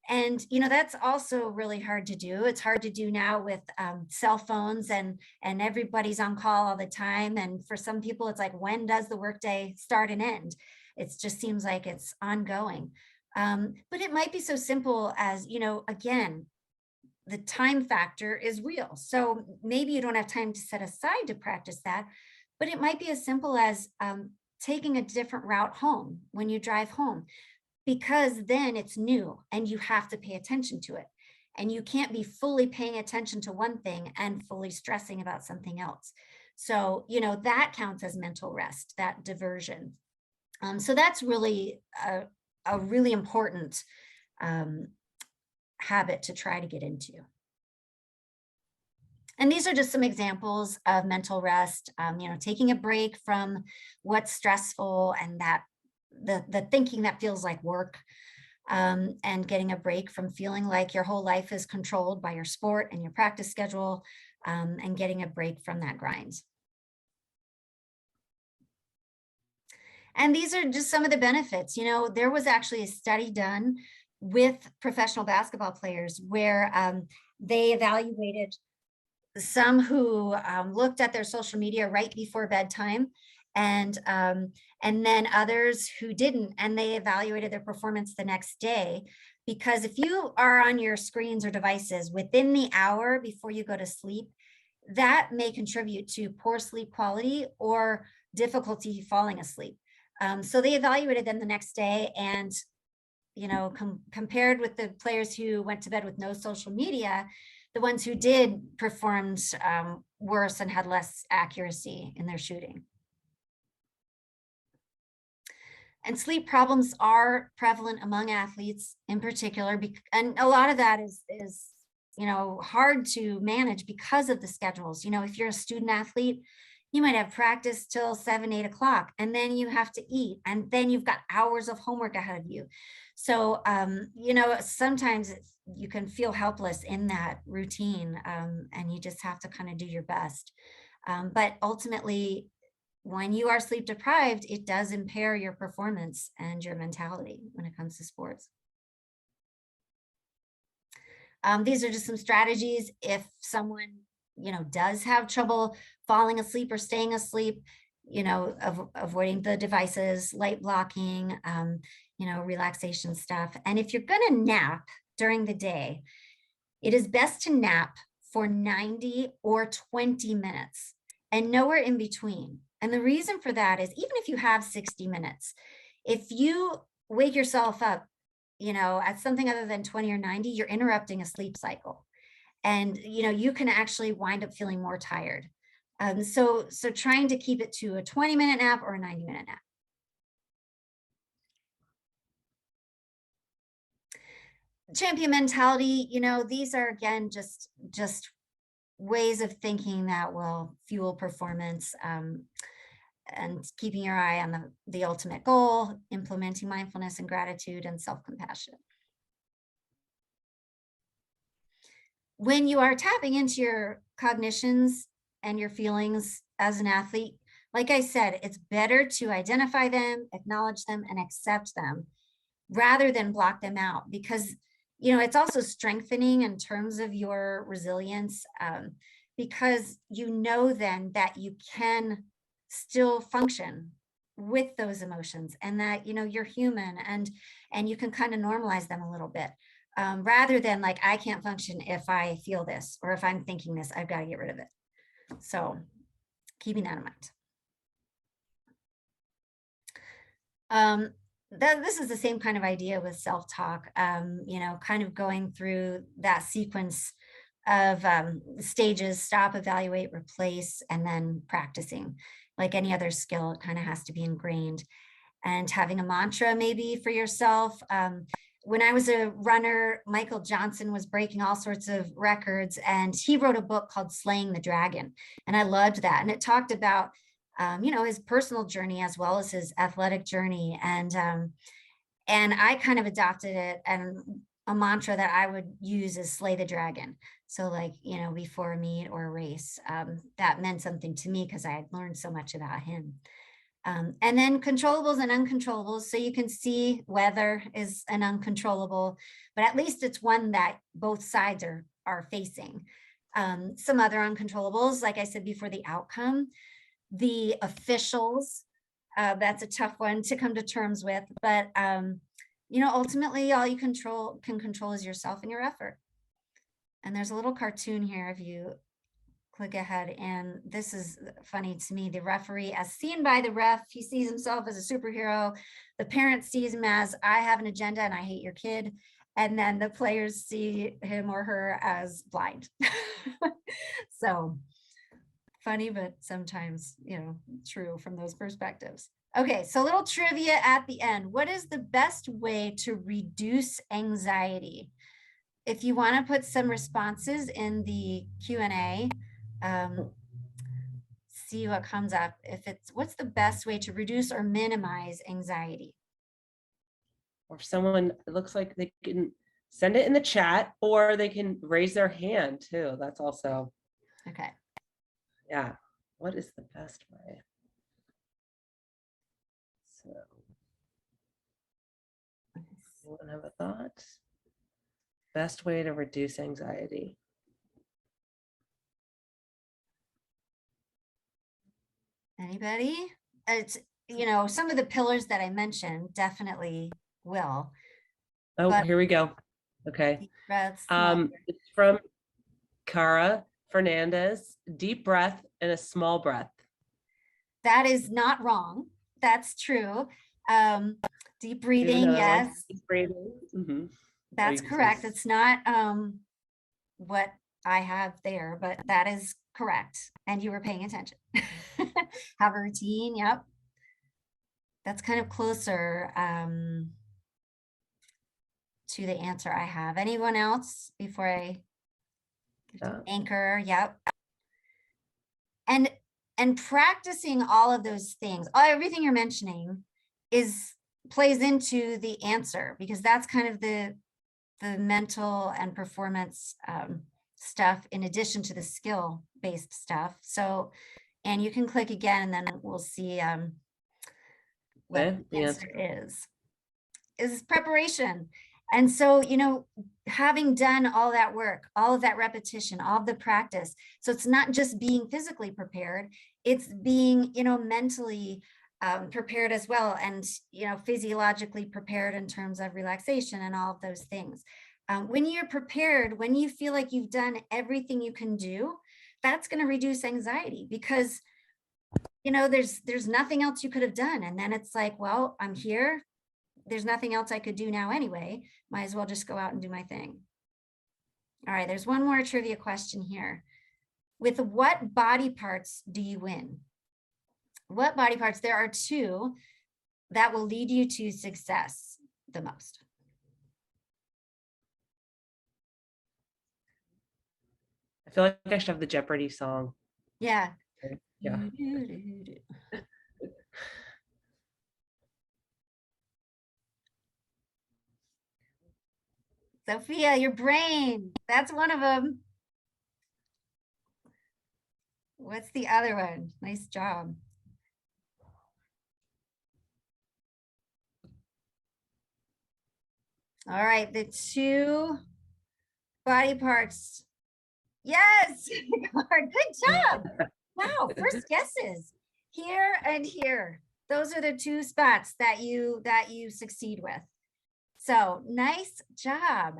And that's also really hard to do. It's hard to do now with cell phones, and everybody's on call all the time. And for some people, it's like, when does the workday start and end? It just seems like it's ongoing. But it might be so simple as, again, the time factor is real. So maybe you don't have time to set aside to practice that, but it might be as simple as taking a different route home when you drive home, because then it's new and you have to pay attention to it. And you can't be fully paying attention to one thing and fully stressing about something else. So, that counts as mental rest, that diversion. So that's really a really important habit to try to get into. And these are just some examples of mental rest, taking a break from what's stressful and that the thinking that feels like work, and getting a break from feeling like your whole life is controlled by your sport and your practice schedule, and getting a break from that grind. And these are just some of the benefits. There was actually a study done with professional basketball players where they evaluated some who looked at their social media right before bedtime, and then others who didn't, and they evaluated their performance the next day. Because if you are on your screens or devices within the hour before you go to sleep, that may contribute to poor sleep quality or difficulty falling asleep. So they evaluated them the next day, and compared with the players who went to bed with no social media, the ones who did performed worse and had less accuracy in their shooting. And sleep problems are prevalent among athletes in particular, and a lot of that is hard to manage because of the schedules. If you're a student athlete, you might have practice till 7, 8 o'clock, and then you have to eat, and then you've got hours of homework ahead of you. So, sometimes you can feel helpless in that routine, and you just have to kind of do your best. But ultimately, when you are sleep deprived, it does impair your performance and your mentality when it comes to sports. These are just some strategies if someone does have trouble falling asleep or staying asleep, avoiding the devices, light blocking, relaxation stuff. And if you're going to nap during the day, it is best to nap for 90 or 20 minutes and nowhere in between. And the reason for that is, even if you have 60 minutes, if you wake yourself up, at something other than 20 or 90, you're interrupting a sleep cycle. And, you can actually wind up feeling more tired. So trying to keep it to a 20-minute nap or a 90-minute nap. Champion mentality, these are, again, just ways of thinking that will fuel performance, and keeping your eye on the ultimate goal, implementing mindfulness and gratitude and self-compassion. When you are tapping into your cognitions and your feelings as an athlete, like I said, it's better to identify them, acknowledge them, and accept them rather than block them out, because it's also strengthening in terms of your resilience, because then that you can still function with those emotions, and that you're human, and you can kind of normalize them a little bit, rather than like, I can't function if I feel this, or if I'm thinking this, I've got to get rid of it. So keeping that in mind. This is the same kind of idea with self-talk, kind of going through that sequence of stages: stop, evaluate, replace, and then practicing. Like any other skill, it kind of has to be ingrained. And having a mantra maybe for yourself. When I was a runner, Michael Johnson was breaking all sorts of records, and he wrote a book called Slaying the Dragon. And I loved that. And it talked about his personal journey as well as his athletic journey. And I kind of adopted it. And a mantra that I would use is slay the dragon. So like, before a meet or a race, that meant something to me because I had learned so much about him. And then controllables and uncontrollables. So you can see weather is an uncontrollable, but at least it's one that both sides are facing. Some other uncontrollables, like I said before, the outcome, the officials, that's a tough one to come to terms with, but ultimately all you can control is yourself and your effort. And there's a little cartoon here if you click ahead, and this is funny to me. The referee, as seen by the ref, he sees himself as a superhero. The parent sees him as, I have an agenda and I hate your kid. And then the players see him or her as blind. So funny, but sometimes, true from those perspectives. Okay, so a little trivia at the end. What is the best way to reduce anxiety? If you want to put some responses in the Q&A, see what comes up. What's the best way to reduce or minimize anxiety? Or if someone, it looks like they can send it in the chat, or they can raise their hand too. That's also. Okay. Yeah. What is the best way? So, anyone have a thought? Best way to reduce anxiety? Anybody? It's, some of the pillars that I mentioned definitely will. Oh, here we go. Okay. Deep breaths. It's from Cara Fernandez. Deep breath and a small breath. That is not wrong. That's true. Deep breathing, yes. Deep breathing. Mm-hmm. That's correct. It's not what I have there, but that is correct. And you were paying attention. Have a routine. Yep. That's kind of closer to the answer I have. Anyone else before I anchor? Yep. And practicing all of those things, everything you're mentioning plays into the answer, because that's kind of the mental and performance stuff in addition to the skill-based stuff. So, and you can click again, and then we'll see what the answer is preparation. And so, having done all that work, all of that repetition, all of the practice, so it's not just being physically prepared, it's being, mentally prepared as well, and, physiologically prepared in terms of relaxation and all of those things. When you're prepared, when you feel like you've done everything you can do, that's going to reduce anxiety, because, there's nothing else you could have done. And then it's like, well, I'm here. There's nothing else I could do now anyway. Might as well just go out and do my thing. All right, there's one more trivia question here. With what body parts do you win? What body parts? There are two that will lead you to success the most. I feel like I should have the Jeopardy song. Yeah. Yeah. Sophia, your brain. That's one of them. What's the other one? Nice job. All right, the two body parts. Yes, good job. Wow, first guesses. Here and here. Those are the two spots that you succeed with. So nice job.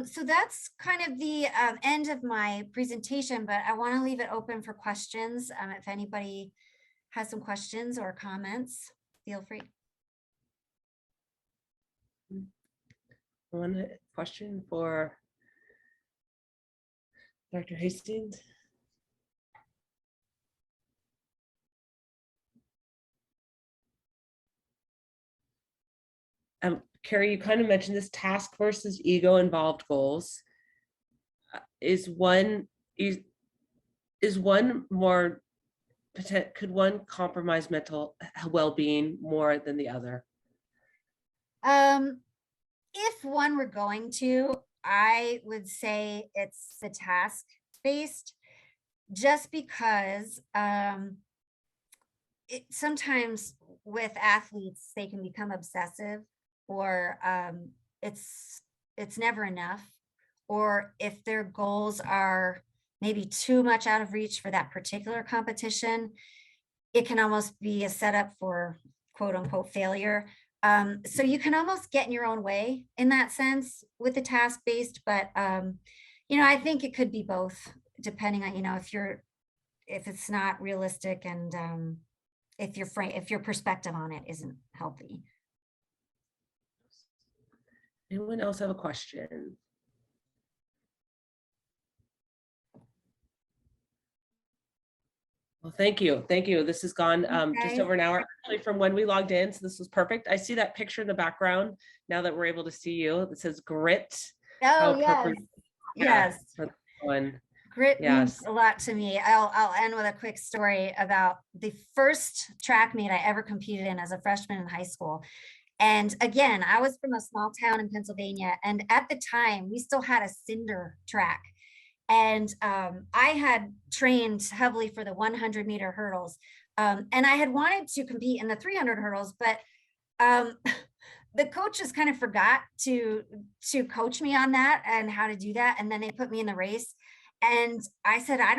So that's kind of the end of my presentation, but I want to leave it open for questions. If anybody has some questions or comments, feel free. One question for Dr. Hastings. Carrie, you kind of mentioned this task versus ego involved goals. Is one more, could one compromise mental well-being more than the other? If one were going to, I would say it's the task based, just because sometimes with athletes, they can become obsessive, or it's never enough, or if their goals are maybe too much out of reach for that particular competition, it can almost be a setup for quote unquote failure. So you can almost get in your own way in that sense with the task based, but I think it could be both, depending on, if it's not realistic, and if your perspective on it isn't healthy. Anyone else have a question? Well, thank you. Thank you. This has gone just Okay. over an hour actually from when we logged in. So this was perfect. I see that picture in the background now that we're able to see you. It says grit. How Oh, yes. appropriate. Yeah. Yes. For that one. Grit means Yes. a lot to me. I'll end with a quick story about the first track meet I ever competed in as a freshman in high school. And again, I was from a small town in Pennsylvania, and at the time we still had a cinder track. And I had trained heavily for the 100-meter hurdles, and I had wanted to compete in the 300 hurdles, but um, the coaches kind of forgot to coach me on that and how to do that, and then they put me in the race, and I said, I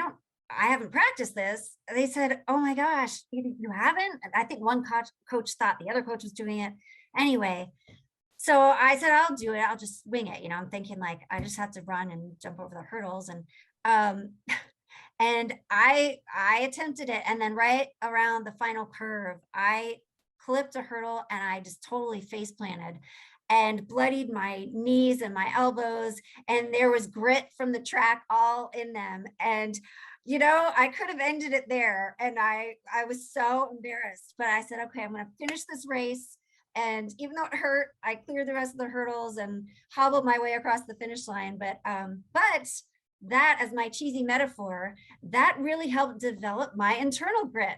haven't practiced this. They said, oh my gosh, you haven't? And I think one coach thought the other coach was doing it. Anyway, so I said, I'll do it. I'll just wing it. I'm thinking like, I just have to run and jump over the hurdles. Um, and I attempted it. And then right around the final curve, I clipped a hurdle and I just totally face planted and bloodied my knees and my elbows. And there was grit from the track all in them. And I could have ended it there. And I was so embarrassed, but I said, okay, I'm going to finish this race. And even though it hurt, I cleared the rest of the hurdles and hobbled my way across the finish line. But that, as my cheesy metaphor, that really helped develop my internal grit.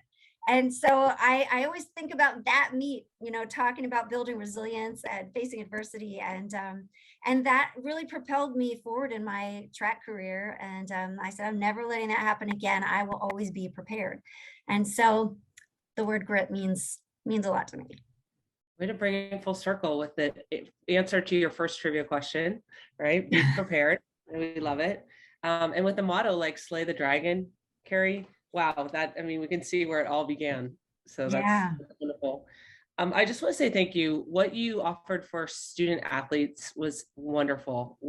And so I always think about that meet, talking about building resilience and facing adversity, and that really propelled me forward in my track career. And I said, I'm never letting that happen again. I will always be prepared. And so the word grit means a lot to me. Way to bring it full circle with the answer to your first trivia question, right? Be prepared. We love it. And with the motto like slay the dragon, Carrie, wow, we can see where it all began. So that's wonderful. I just want to say thank you. What you offered for student athletes was wonderful.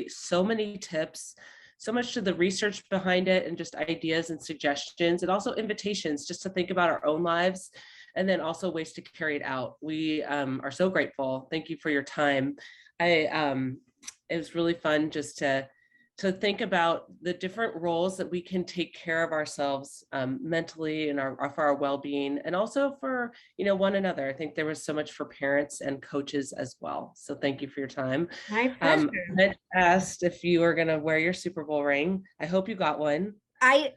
So many tips, so much to the research behind it, and just ideas and suggestions, and also invitations just to think about our own lives, and then also ways to carry it out. We are so grateful. Thank you for your time. It was really fun just to think about the different roles that we can take care of ourselves mentally and for our well-being, and also for one another. I think there was so much for parents and coaches as well. So thank you for your time. My pleasure. I asked if you were going to wear your Super Bowl ring. I hope you got one. I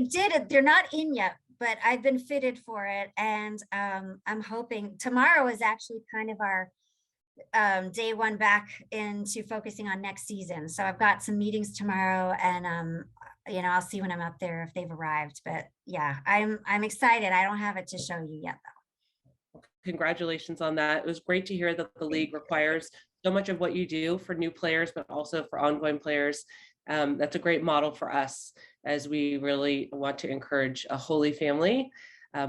did it. They're not in yet, but I've been fitted for it, and I'm hoping tomorrow is actually kind of our day one back into focusing on next season. So I've got some meetings tomorrow, and I'll see when I'm up there if they've arrived. But yeah, I'm excited. I don't have it to show you yet though. Congratulations on that. It was great to hear that the league requires so much of what you do for new players, but also for ongoing players. That's a great model for us, as we really want to encourage a holy family.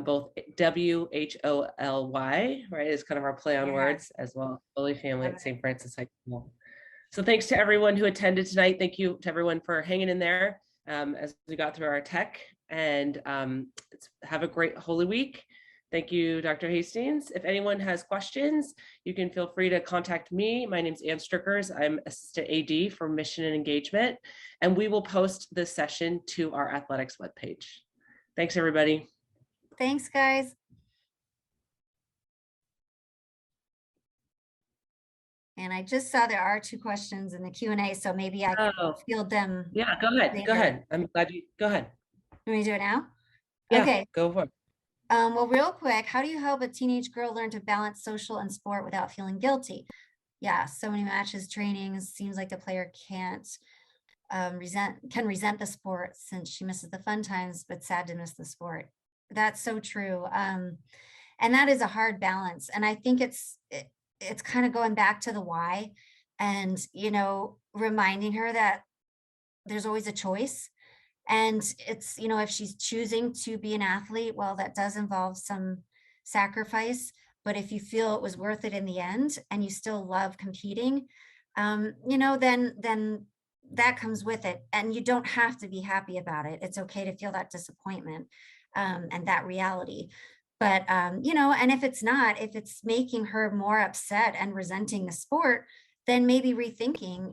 Both WHOLY, right, is kind of our play on words, as well. Holy Family at St. Francis High School. So thanks to everyone who attended tonight. Thank you to everyone for hanging in there as we got through our tech, and have a great Holy Week. Thank you, Dr. Hastings. If anyone has questions, you can feel free to contact me. My name is Ann Strickers. I'm Assistant AD for Mission and Engagement, and we will post this session to our athletics webpage. Thanks, everybody. Thanks, guys. And I just saw there are 2 questions in the Q&A, so maybe I can field them. Yeah, go ahead. Later. Go ahead. I'm glad you go ahead. Let me do it now. Yeah, okay. Go for it. Well, real quick, how do you help a teenage girl learn to balance social and sport without feeling guilty? yeah, so many matches, trainings. Seems like the player can't resent the sport since she misses the fun times, but sad to miss the sport. That's so true. And that is a hard balance. And I think it's kind of going back to the why, and reminding her that there's always a choice. And it's, if she's choosing to be an athlete, well, that does involve some sacrifice. But if you feel it was worth it in the end and you still love competing, then that comes with it. And you don't have to be happy about it. It's okay to feel that disappointment, and that reality. But and if it's making her more upset and resenting the sport, then maybe rethinking,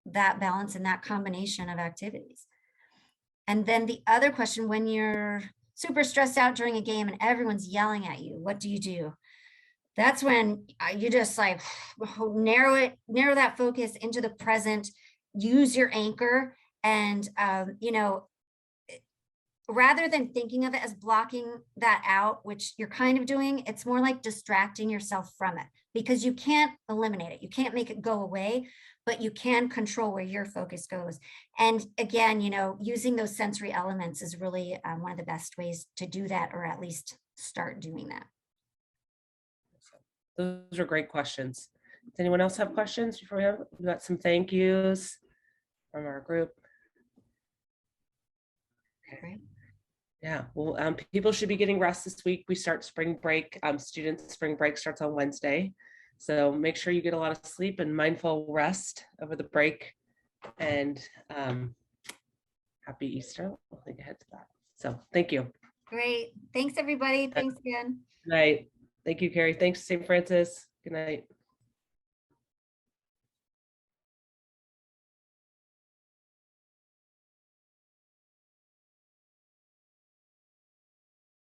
that balance and that combination of activities. And then the other question, when you're super stressed out during a game and everyone's yelling at you, what do you do? That's when you just like narrow that focus into the present, use your anchor, and rather than thinking of it as blocking that out, which you're kind of doing, it's more like distracting yourself from it, because you can't eliminate it. You can't make it go away, but you can control where your focus goes. And again, using those sensory elements is really one of the best ways to do that, or at least start doing that. Those are great questions. Does anyone else have questions before we got some thank yous from our group? Great. Yeah, well, people should be getting rest this week. We start spring break. Students' spring break starts on Wednesday. So make sure you get a lot of sleep and mindful rest over the break. And happy Easter. We'll think ahead to that. So thank you. Great. Thanks, everybody. Thanks again. Good night. Thank you, Carrie. Thanks, St. Francis. Good night.